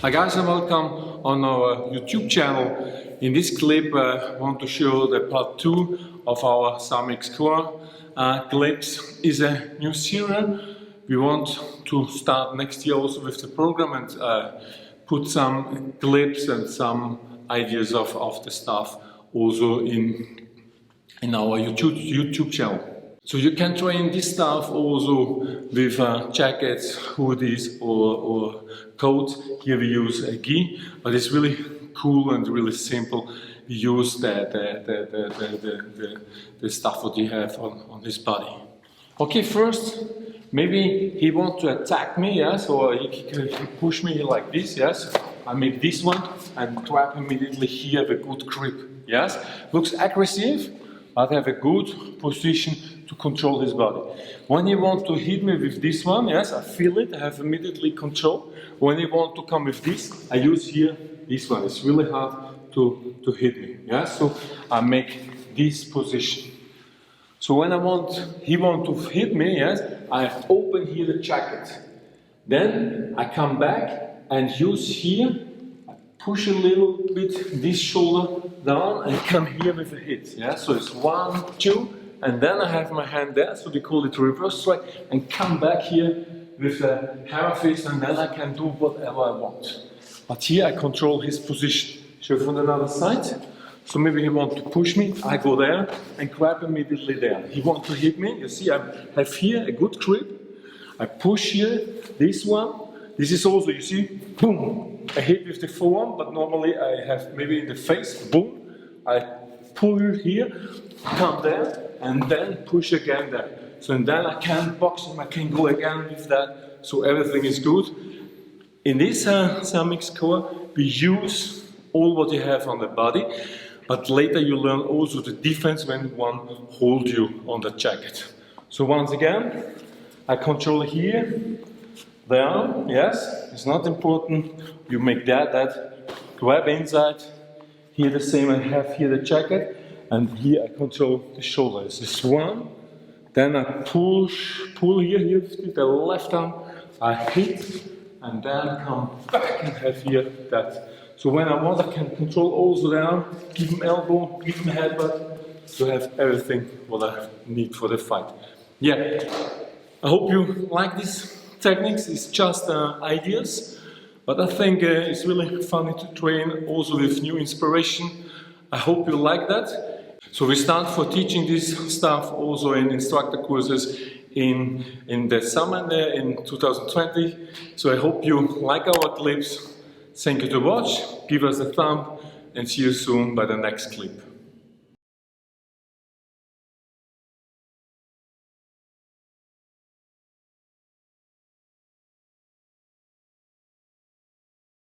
Hi guys and welcome on our YouTube channel. In this clip I want to show the part 2 of our SAMI-X-CORE clips. Is a new serial. We want to start next year also with the program and put some clips and some ideas of the stuff also in our YouTube channel. So you can train this stuff also with jackets, hoodies or coats. Here we use a gi, but it's really cool and really simple. We use the stuff that you have on his body. Okay, first, maybe he wants to attack me, yes, or he can push me like this, yes. I make this one and grab immediately here with a good grip, yes. Looks aggressive, but have a good position to control his body. When he wants to hit me with this one, yes, I feel it, I have immediately control. When he wants to come with this, I use here this one. It's really hard to hit me, yes. So I make this position. So when he wants to hit me, yes, I open here the jacket. Then I come back and use here, I push a little bit this shoulder down and come here with a hit. Yeah? So it's 1, 2, and then I have my hand there, so we call it reverse strike, and come back here with a hammer fist, and then I can do whatever I want. But here I control his position. So from the other side. So maybe he wants to push me, I go there and grab immediately there. He wants to hit me, you see I have here a good grip. I push here, this one. This is also, you see, boom. I hit with the forearm, but normally I have maybe in the face, boom. I pull here, come there, and then push again there. So and then I can box him, I can go again with that. So everything is good. In this SAMI-X-CORE, we use all what you have on the body. But later you learn also the defense when one holds you on the jacket. So once again, I control here, there, yes, it's not important. You make that, grab inside, here the same, I have here the jacket, and here I control the shoulders. This is one, then I pull here with the left arm, I hit, and then come back and have here that. So when I want, I can control also the arm, give him elbow, give him headbutt, to have everything what I need for the fight. Yeah, I hope you like these techniques. It's just ideas, but I think it's really funny to train also with new inspiration. I hope you like that. So we start for teaching this stuff also in instructor courses in the summer in 2020. So I hope you like our clips. Thank you to watch, give us a thumb, and see you soon by the next clip.